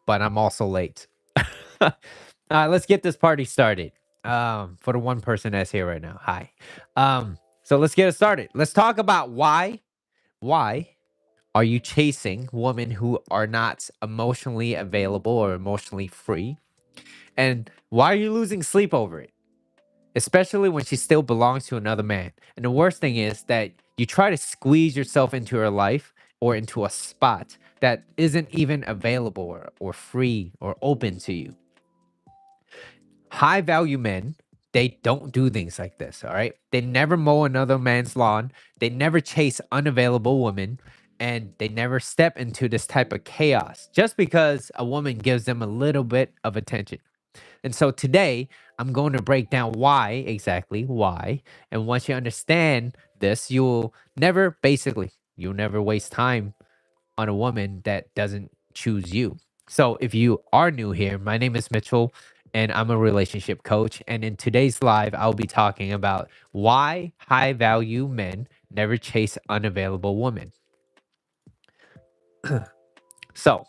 but I'm also late. Let's get this party started. For the one person that's here right now. Hi. So let's get it started. Let's talk about why are you chasing women who are not emotionally available or emotionally free? And why are you losing sleep over it? Especially when she still belongs to another man. And the worst thing is that you try to squeeze yourself into her life or into a spot that isn't even available or free or open to you. High value men, they don't do things like this, all right? They never mow another man's lawn, they never chase unavailable women, and they never step into this type of chaos just because a woman gives them a little bit of attention. And so today, I'm going to break down why, exactly why. And once you understand this, you'll never waste time on a woman that doesn't choose you. So if you are new here, my name is Mitchell and I'm a relationship coach. And in today's live, I'll be talking about why high value men never chase unavailable women. So,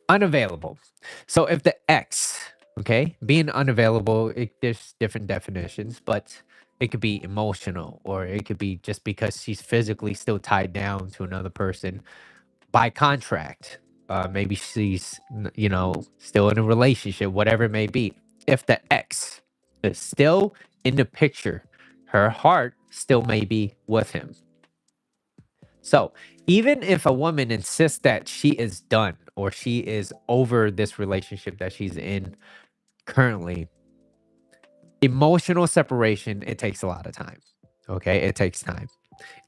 unavailable. So if the X, okay, being unavailable, there's different definitions, but it could be emotional or it could be just because she's physically still tied down to another person by contract. Maybe she's, still in a relationship, whatever it may be. If the X is still in the picture, her heart still may be with him. So, even if a woman insists that she is done or she is over this relationship that she's in currently, emotional separation, it takes a lot of time. Okay? It takes time.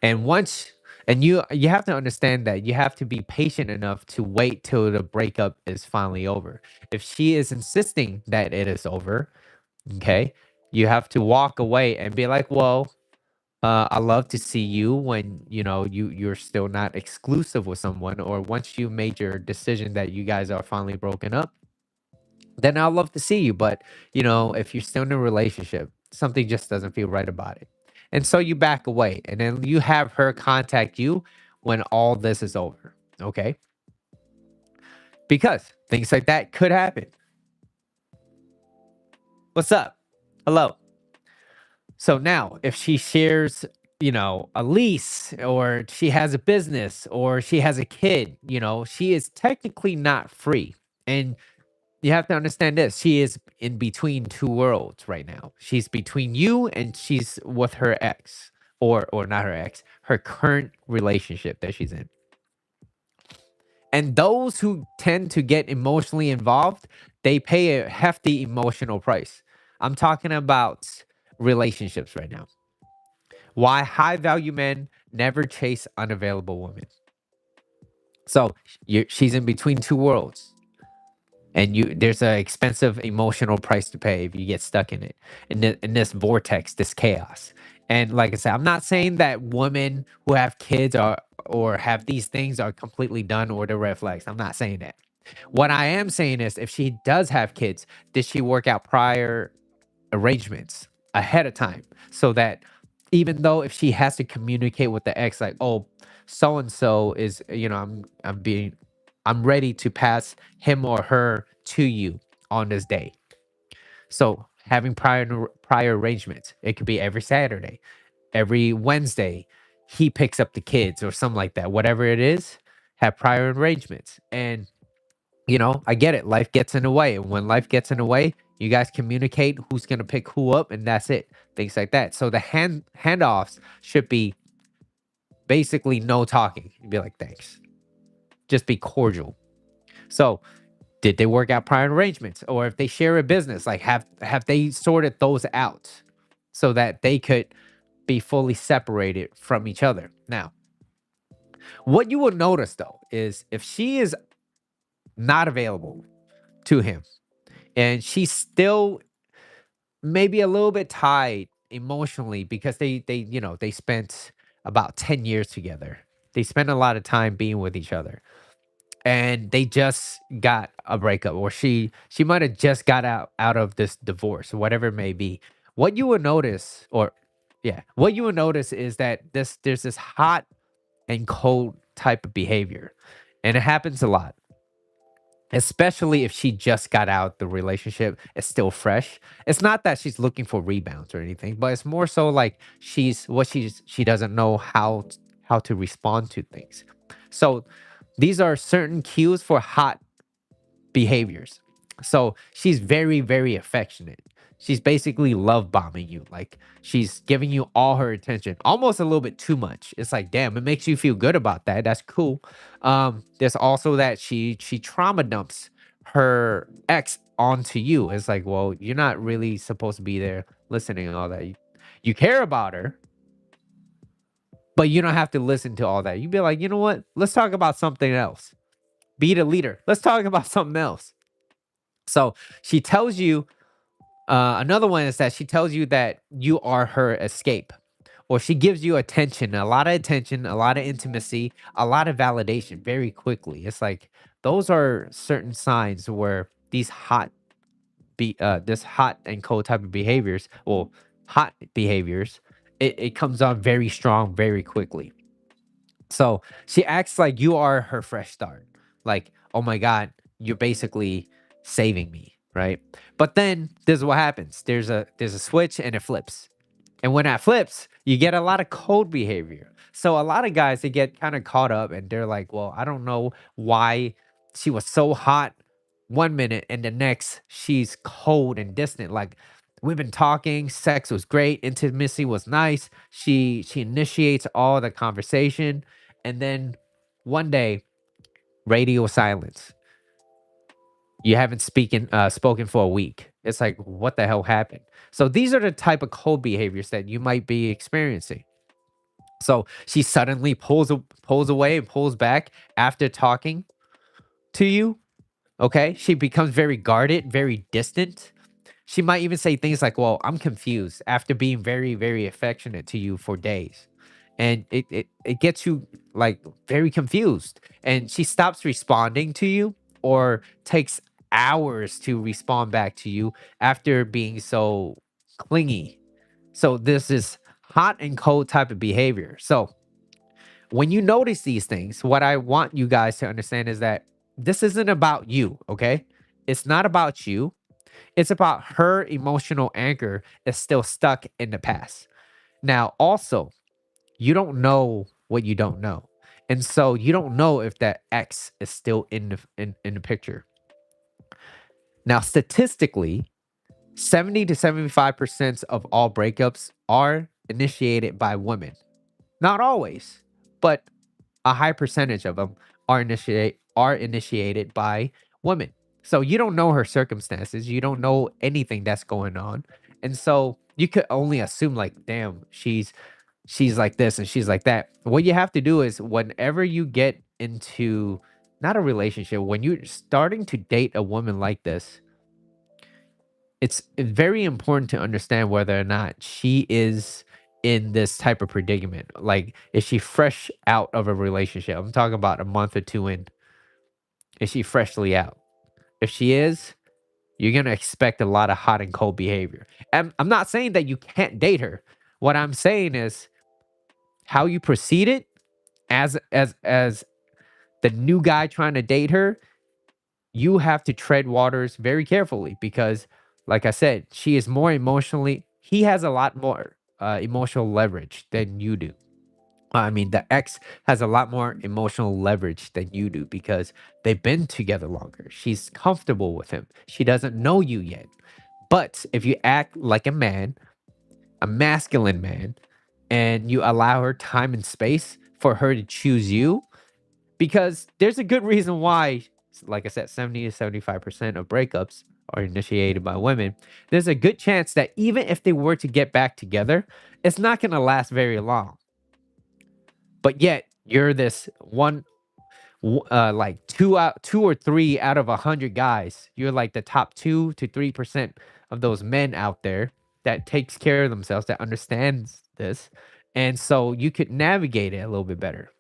And once and you have to understand that you have to be patient enough to wait till the breakup is finally over. If she is insisting that it is over, okay, you have to walk away and be like, well, I love to see you when you're still not exclusive with someone, or once you made your decision that you guys are finally broken up, then I'd love to see you. But if you're still in a relationship, something just doesn't feel right about it, and so you back away, and then you have her contact you when all this is over. Okay, because things like that could happen. What's up? Hello. So now, if she shares, a lease or she has a business or she has a kid, she is technically not free. And you have to understand this. She is in between two worlds right now. She's between you and she's with her ex or not her ex, her current relationship that she's in. And those who tend to get emotionally involved, they pay a hefty emotional price. I'm talking about relationships right now. Why high value men never chase unavailable women. So she's in between two worlds, and there's an expensive emotional price to pay if you get stuck in it, in this vortex, this chaos. And like I said, I'm not saying that women who have kids or have these things are completely done or they're red flags. I'm not saying that. What I am saying is, if she does have kids, did she work out prior arrangements ahead of time so that even though if she has to communicate with the ex like, oh, so and so is, I'm ready to pass him or her to you on this day. So having prior arrangements, it could be every Saturday, every Wednesday, he picks up the kids or something like that. Whatever it is, have prior arrangements. And I get it. Life gets in the way. And when life gets in the way, you guys communicate who's going to pick who up, and that's it. Things like that. So the handoffs should be basically no talking. You'd be like, thanks. Just be cordial. So did they work out prior arrangements? Or if they share a business, like have they sorted those out so that they could be fully separated from each other? Now, what you will notice though is if she is not available to him, and she's still maybe a little bit tied emotionally because they spent about 10 years together. They spent a lot of time being with each other. And they just got a breakup, or she might have just got out of this divorce, whatever it may be. What you will notice, or yeah, what you will notice is that there's this hot and cold type of behavior. And it happens a lot. especially if she just got out the relationship, it's still fresh. It's not that she's looking for rebounds or anything, but it's more so like she doesn't know how to respond to things. So these are certain cues for hot behaviors. So she's very, very affectionate. She's basically love bombing you. Like she's giving you all her attention, almost a little bit too much. It's like, damn, it makes you feel good about that. That's cool. There's also that she trauma dumps her ex onto you. It's like, well, you're not really supposed to be there listening and all that. You care about her, but you don't have to listen to all that. You'd be like, you know what? Let's talk about something else. Be the leader. Let's talk about something else. So she tells you, another one is that she tells you that you are her escape, or she gives you attention, a lot of intimacy, a lot of validation very quickly. It's like those are certain signs where this hot and cold type of behaviors, well, hot behaviors, it comes on very strong very quickly. So she acts like you are her fresh start. Like, oh my God, you're basically saving me, right? But then this is what happens. There's a switch and it flips. And when that flips, you get a lot of cold behavior. So a lot of guys they get kind of caught up and they're like, well, I don't know why she was so hot 1 minute and the next she's cold and distant. Like we've been talking, sex was great, intimacy was nice. She initiates all the conversation, and then one day, radio silence. You haven't spoken for a week. It's like, what the hell happened? So these are the type of cold behaviors that you might be experiencing. So she suddenly pulls away and pulls back after talking to you. Okay, she becomes very guarded, very distant. She might even say things like, "Well, I'm confused," after being very, very affectionate to you for days, and it gets you like very confused. And she stops responding to you, or takes hours to respond back to you after being so clingy. So this is hot and cold type of behavior. So when you notice these things, what I want you guys to understand is that this isn't about you. Okay, it's not about you, it's about her emotional anchor is still stuck in the past. Now, also, you don't know what you don't know. And so you don't know if that X is still in the picture. Now, statistically, 70 to 75% of all breakups are initiated by women. Not always, but a high percentage of them are initiated by women. So you don't know her circumstances, you don't know anything that's going on. And so you could only assume like, damn, she's like this and she's like that. What you have to do is whenever you get into not a relationship, when you're starting to date a woman like this, it's very important to understand whether or not she is in this type of predicament. Like, is she fresh out of a relationship? I'm talking about a month or two in. Is she freshly out? If she is, you're gonna expect a lot of hot and cold behavior. And I'm not saying that you can't date her. What I'm saying is how you proceeded as the new guy trying to date her, you have to tread waters very carefully because, like I said, she is more emotionally, he has a lot more emotional leverage than you do. I mean, the ex has a lot more emotional leverage than you do because they've been together longer. She's comfortable with him. She doesn't know you yet. But if you act like a man, a masculine man, and you allow her time and space for her to choose you, because there's a good reason why, like I said, 70 to 75% of breakups are initiated by women. There's a good chance that even if they were to get back together, it's not going to last very long. But yet, you're this one, like two or three out of 100 guys. You're like the top 2 to 3% of those men out there that takes care of themselves, that understands this, and so you could navigate it a little bit better.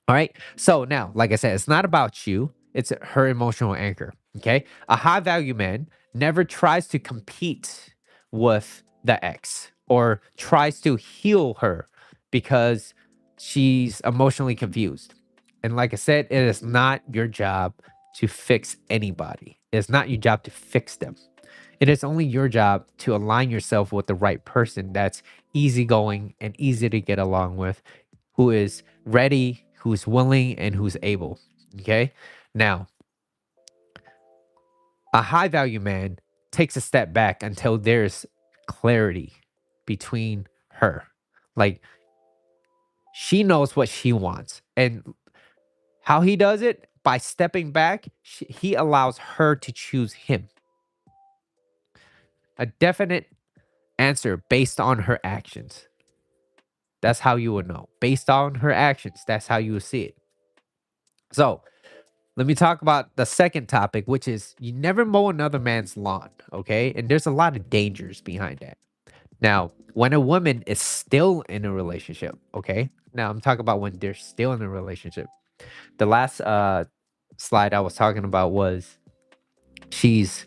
All right. So now, like I said, it's not about you, it's her emotional anchor. Okay. A high value man never tries to compete with the ex or tries to heal her because she's emotionally confused. And like I said, it is not your job to fix anybody. It's not your job to fix them. It is only your job to align yourself with the right person that's easygoing and easy to get along with, who is ready, who's willing, and who's able. Okay. Now, a high value man takes a step back until there's clarity between her. Like, she knows what she wants. And how he does it? By stepping back, he allows her to choose him. A definite answer based on her actions. That's how you would know. Based on her actions, that's how you would see it. So, let me talk about the second topic, which is you never mow another man's lawn, okay? And there's a lot of dangers behind that. Now, when a woman is still in a relationship, okay? Now, I'm talking about when they're still in a relationship. The last slide I was talking about was she's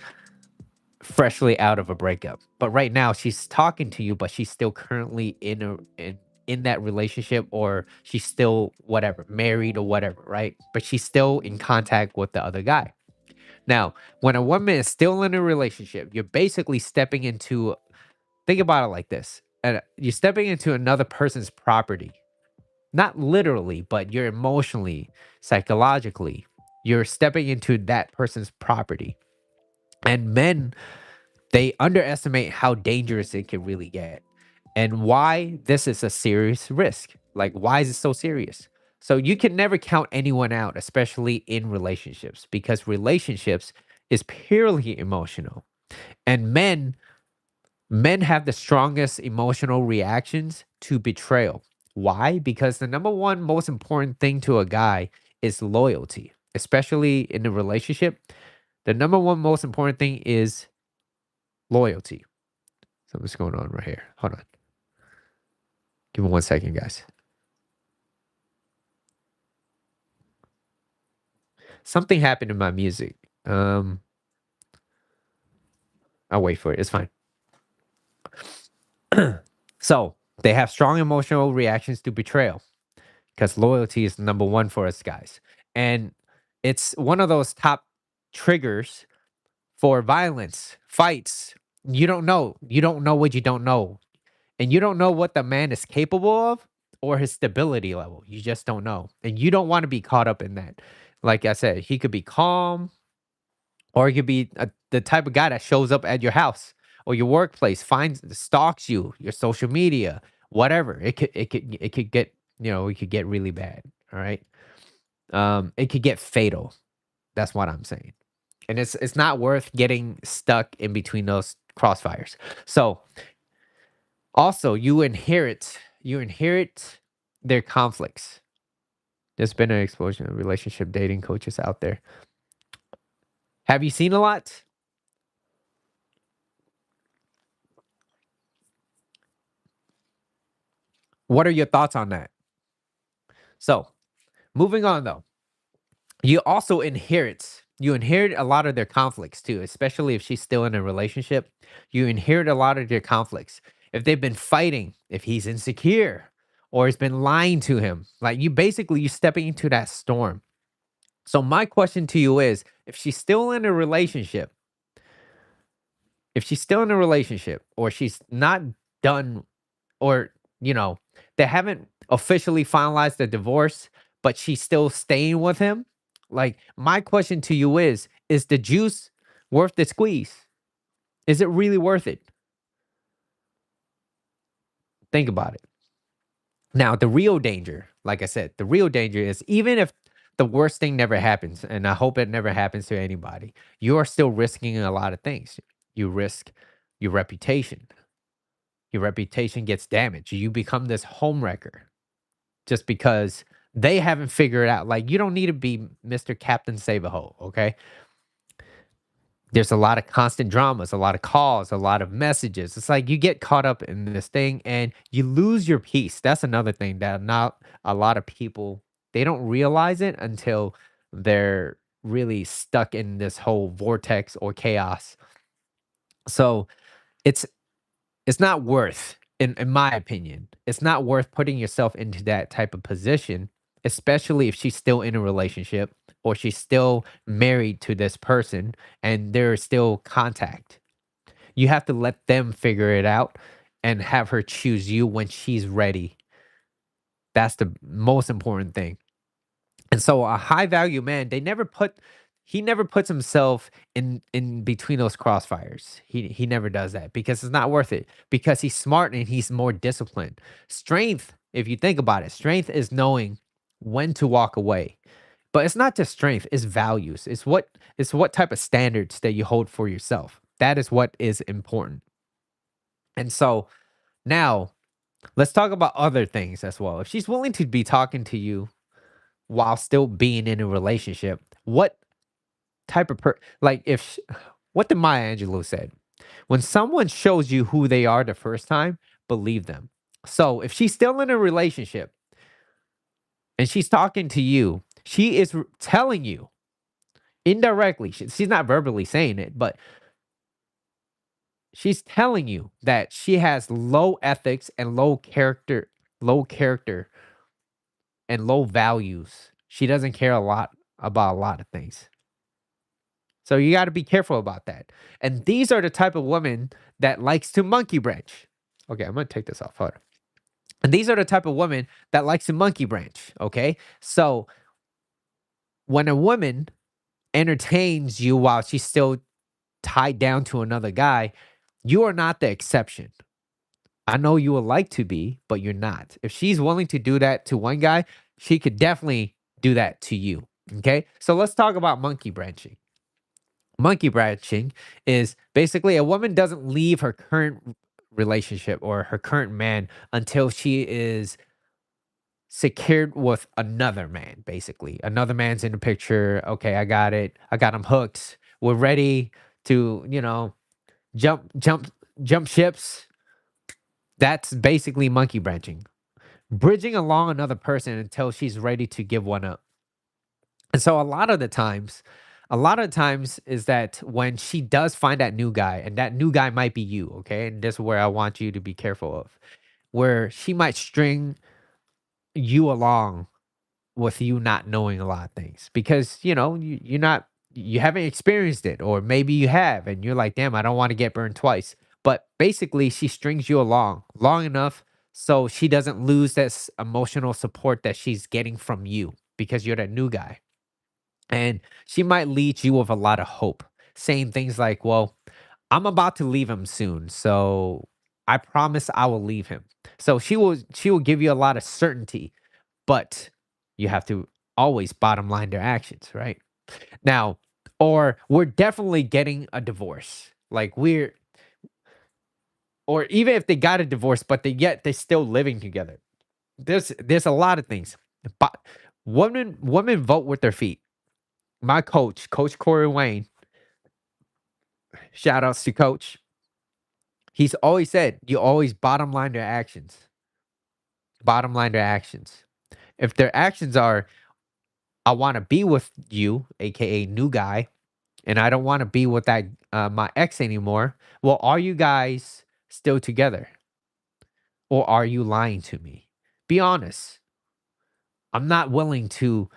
freshly out of a breakup. But right now she's talking to you, but she's still currently in that relationship, or she's still whatever, married or whatever, right? But she's still in contact with the other guy. Now, when a woman is still in a relationship, you're basically stepping into, think about it like this. You're stepping into another person's property. Not literally, but you're emotionally, psychologically, you're stepping into that person's property. And men, they underestimate how dangerous it can really get and why this is a serious risk. Like, why is it so serious? So, you can never count anyone out, especially in relationships, because relationships is purely emotional. And men have the strongest emotional reactions to betrayal. Why? Because the number one most important thing to a guy is loyalty, especially in a relationship. The number one most important thing is loyalty. So what's going on right here? Hold on. Give me 1 second, guys. Something happened in my music. I'll wait for it. It's fine. So they have strong emotional reactions to betrayal because loyalty is number one for us guys. And it's one of those top triggers for violence, fights. You don't know. You don't know what you don't know. And you don't know what the man is capable of or his stability level. You just don't know. And you don't want to be caught up in that. Like I said, he could be calm, or he could be the type of guy that shows up at your house or your workplace, finds, stalks you, your social media, whatever. It could get, it could get really bad. All right. It could get fatal. That's what I'm saying. And it's not worth getting stuck in between those crossfires. So also, you inherit their conflicts. There's been an explosion of relationship dating coaches out there. Have you seen a lot? What are your thoughts on that? So, moving on though. You inherit a lot of their conflicts too, especially if she's still in a relationship. You inherit a lot of their conflicts. If they've been fighting, if he's insecure, or he's been lying to him, like you stepping into that storm. So my question to you is, if she's still in a relationship, or she's not done, or they haven't officially finalized the divorce, but she's still staying with him, like, my question to you is the juice worth the squeeze? Is it really worth it? Think about it. Now, the real danger, like I said, the real danger is, even if the worst thing never happens, and I hope it never happens to anybody, you are still risking a lot of things. You risk your reputation. Your reputation gets damaged. You become this homewrecker just because they haven't figured out. Like, you don't need to be Mr. Captain Save a Ho, okay? There's a lot of constant dramas, a lot of calls, a lot of messages. It's like you get caught up in this thing and you lose your peace. That's another thing that not a lot of people, they don't realize it until they're really stuck in this whole vortex or chaos. So it's it's not worth, in my opinion, it's not worth putting yourself into that type of position, especially if she's still in a relationship. or she's still married to this person and there's still contact. You have to let them figure it out and have her choose you when she's ready. That's the most important thing. And so a high value man, he never puts himself in between those crossfires. He never does that because it's not worth it. Because he's smart and he's more disciplined. Strength, if you think about it, strength is knowing when to walk away. But it's not just strength, it's values. It's what type of standards that you hold for yourself. That is what is important. And so now let's talk about other things as well. If she's willing to be talking to you while still being in a relationship, what type of like if what did Maya Angelou said? When someone shows you who they are the first time, believe them. So if she's still in a relationship and she's talking to you, she is telling you indirectly. She's not verbally saying it, but she's telling you that she has low ethics and low character and low values. She doesn't care a lot about a lot of things. So you got to be careful about that. And these are the type of women that likes to monkey branch. Okay, I'm going to take this off. Hold on. And these are the type of women that likes to monkey branch. Okay. So when a woman entertains you while she's still tied down to another guy, you are not the exception. I know you would like to be, but you're not. If she's willing to do that to one guy, she could definitely do that to you. Okay. So let's talk about monkey branching. Monkey branching is basically a woman doesn't leave her current relationship or her current man until she is secured with another man, basically. Another man's in the picture. Okay, I got it. I got him hooked. We're ready to, jump, jump, jump ships. That's basically monkey branching. Bridging along another person until she's ready to give one up. And so a lot of times is that when she does find that new guy, and that new guy might be you, okay? And this is where I want you to be careful of, where she might string you along with you not knowing a lot of things because you haven't experienced it, or maybe you have, and you're like, damn, I don't want to get burned twice. But basically, she strings you along long enough so she doesn't lose this emotional support that she's getting from you because you're that new guy. And she might lead you with a lot of hope, saying things like, well, I'm about to leave him soon. So I promise I will leave him. So she will give you a lot of certainty, but you have to always bottom line their actions, right? Now, or we're definitely getting a divorce. Like or even if they got a divorce, but they're still living together. There's a lot of things. But women vote with their feet. My Coach Corey Wayne, shout outs to Coach. He's always said, you always bottom line their actions. Bottom line their actions. If their actions are, I want to be with you, aka new guy, and I don't want to be with that my ex anymore. Well, are you guys still together, or are you lying to me? Be honest. I'm not willing to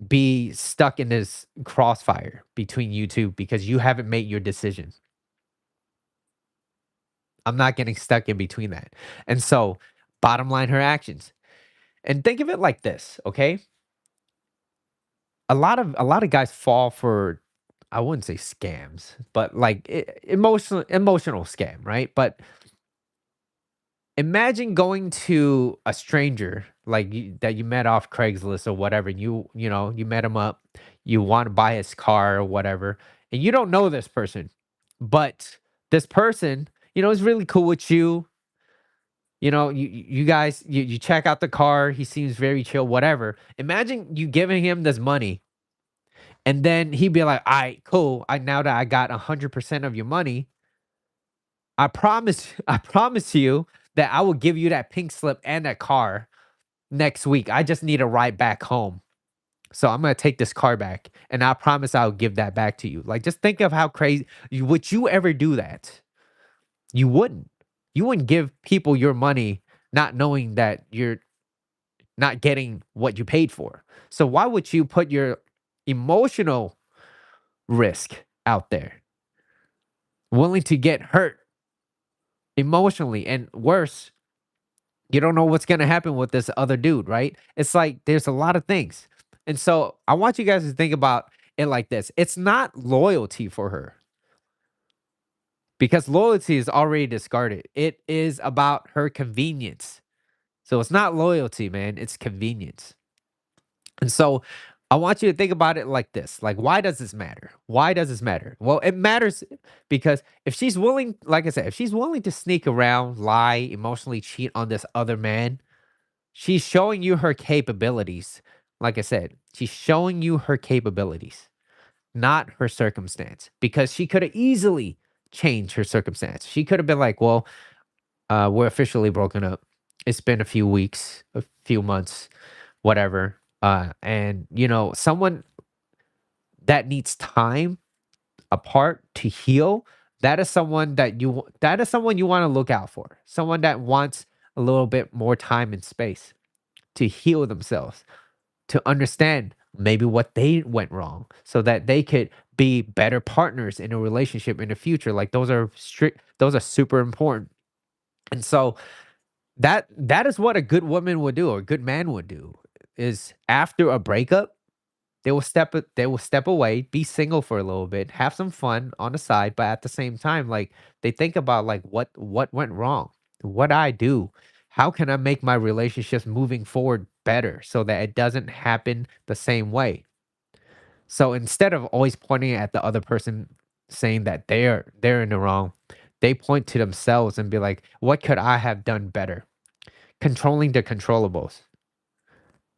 be stuck in this crossfire between you two because you haven't made your decision. I'm not getting stuck in between that. And so, bottom line, her actions. And think of it like this, okay? A lot of guys fall for, I wouldn't say scams, but like emotional scam, right? But imagine going to a stranger like that you met off Craigslist or whatever. You met him up, you want to buy his car or whatever, and you don't know this person, but this person, is really cool with you. You guys, you check out the car. He seems very chill, whatever. Imagine you giving him this money, and then he'd be like, "All right, cool. Now that I got 100% of your money, I promise, I promise you that I will give you that pink slip and that car next week. I just need a ride back home. So I'm gonna take this car back, and I promise I'll give that back to you." Like, just think of how crazy. Would you ever do that? You wouldn't. You wouldn't give people your money not knowing that you're not getting what you paid for. So why would you put your emotional risk out there, willing to get hurt emotionally. And worse, you don't know what's going to happen with this other dude, right? It's like there's a lot of things. And so I want you guys to think about it like this: it's not loyalty for her because loyalty is already discarded. It is about her convenience. So it's not loyalty, man, it's convenience. And so I want you to think about it like this. Like, why does this matter? Why does this matter? Well, it matters because if she's willing, like I said, if she's willing to sneak around, lie, emotionally cheat on this other man, she's showing you her capabilities. Like I said, she's showing you her capabilities, not her circumstance, because she could have easily changed her circumstance. She could have been like, well, we're officially broken up. It's been a few weeks, a few months, whatever. And someone that needs time apart to heal, that is someone you want to look out for. Someone that wants a little bit more time and space to heal themselves, to understand maybe what they went wrong so that they could be better partners in a relationship in the future. Like those are super important. And so that is what a good woman would do or a good man would do is after a breakup, they will step away, be single for a little bit, have some fun on the side, but at the same time, like they think about like what went wrong? What I do? How can I make my relationships moving forward better so that it doesn't happen the same way? So instead of always pointing at the other person saying that they're in the wrong, they point to themselves and be like, what could I have done better? Controlling the controllables.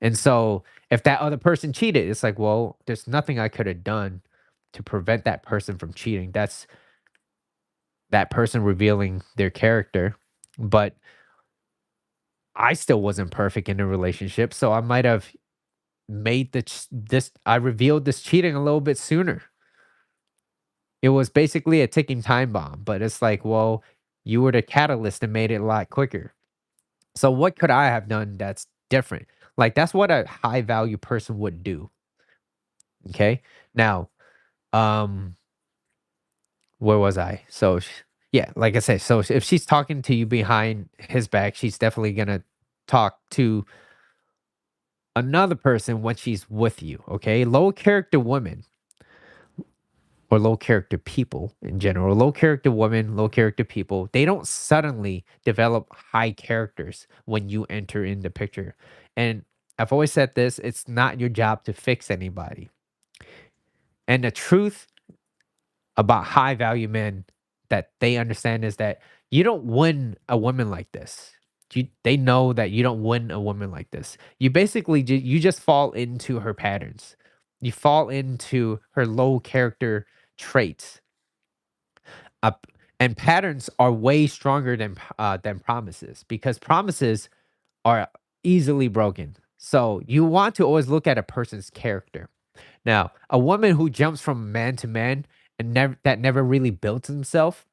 And so if that other person cheated, it's like, well, there's nothing I could have done to prevent that person from cheating. That's that person revealing their character. But I still wasn't perfect in the relationship. So I might have made I revealed this cheating a little bit sooner. It was basically a ticking time bomb. But it's like, well, you were the catalyst and made it a lot quicker. So what could I have done that's different? Like that's what a high value person would do. Okay. Now, um, where was I? Yeah, like I said, so if she's talking to you behind his back, she's definitely gonna talk to another person when she's with you. Okay, low character women or low character people in general, low character women, low character people, they don't suddenly develop high characters when you enter in the picture. And I've always said this: it's not your job to fix anybody. And the truth about high value men that they understand is that you don't win a woman like this. They know that you don't win a woman like this. You basically you just fall into her patterns. You fall into her low character traits. Up and patterns are way stronger than promises because promises are easily broken. So you want to always look at a person's character. Now, a woman who jumps from man to man and never really builds himself,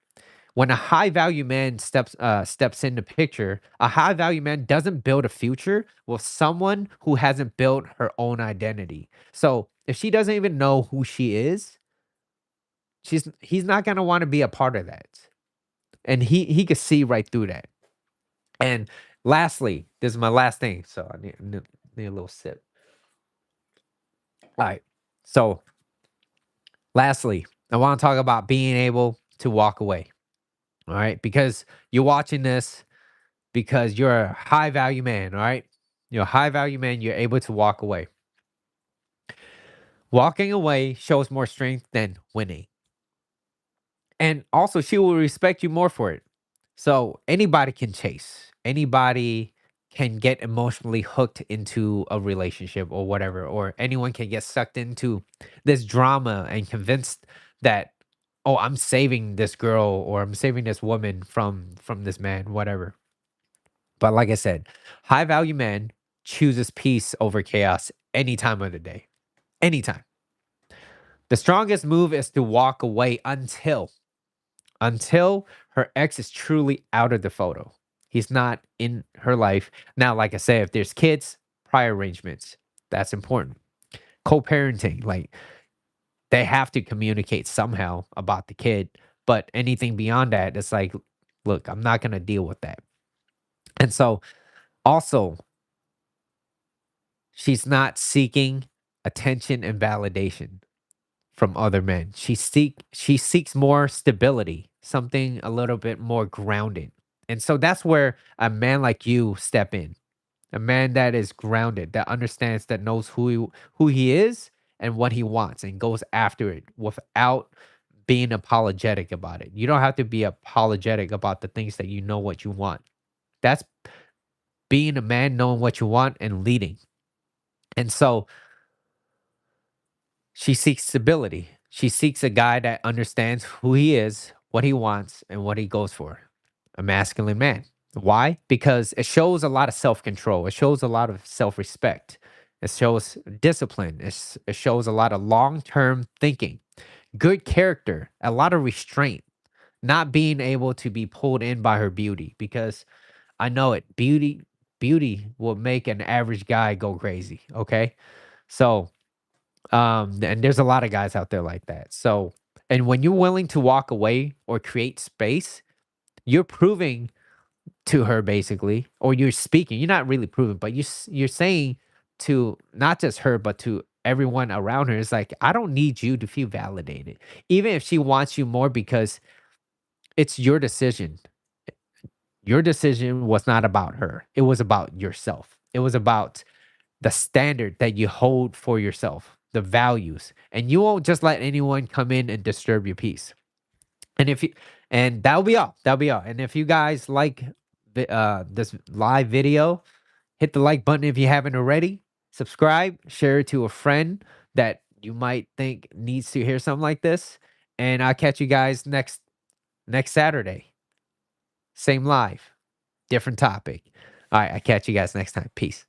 when a high value man steps in the picture, a high value man doesn't build a future with someone who hasn't built her own identity. So if she doesn't even know who she is, he's not gonna want to be a part of that. And he could see right through that. And lastly, this is my last thing. So I need a little sip. All right. So lastly, I want to talk about being able to walk away. All right. Because you're watching this because you're a high value man. All right. You're a high value man. You're able to walk away. Walking away shows more strength than winning. And also, she will respect you more for it. So anybody can chase. Anybody can get emotionally hooked into a relationship or whatever, or anyone can get sucked into this drama and convinced that, oh, I'm saving this girl or I'm saving this woman from this man, whatever. But like I said, high value man chooses peace over chaos any time of the day. Anytime. The strongest move is to walk away until her ex is truly out of the photo. He's not in her life. Now, like I said, if there's kids, prior arrangements, that's important. co-parenting. Like they have to communicate somehow about the kid, but anything beyond that, it's like, look, I'm not gonna deal with that. And so also, she's not seeking attention and validation from other men. She seeks more stability, something a little bit more grounded. And so that's where a man like you step in. A man that is grounded, that understands, that knows who he is and what he wants and goes after it without being apologetic about it. You don't have to be apologetic about the things that you know what you want. That's being a man, knowing what you want and leading. And so she seeks stability. She seeks a guy that understands who he is, what he wants, and what he goes for. A masculine man. Why? Because it shows a lot of self control. It shows a lot of self respect. It shows discipline. It shows a lot of long term thinking, good character, a lot of restraint, not being able to be pulled in by her beauty. Because I know it. Beauty will make an average guy go crazy. Okay. So and there's a lot of guys out there like that. So, and when you're willing to walk away or create space, you're proving to her basically, or you're speaking. You're not really proving, but you're saying to not just her, but to everyone around her, it's like, I don't need you to feel validated, even if she wants you more, because it's your decision. Your decision was not about her. It was about yourself. It was about the standard that you hold for yourself, the values, and you won't just let anyone come in and disturb your peace. And if you, and that'll be all. That'll be all. And if you guys like this live video, hit the like button if you haven't already. Subscribe, share it to a friend that you might think needs to hear something like this. And I'll catch you guys next Saturday. Same live, different topic. All right, I catch you guys next time. Peace.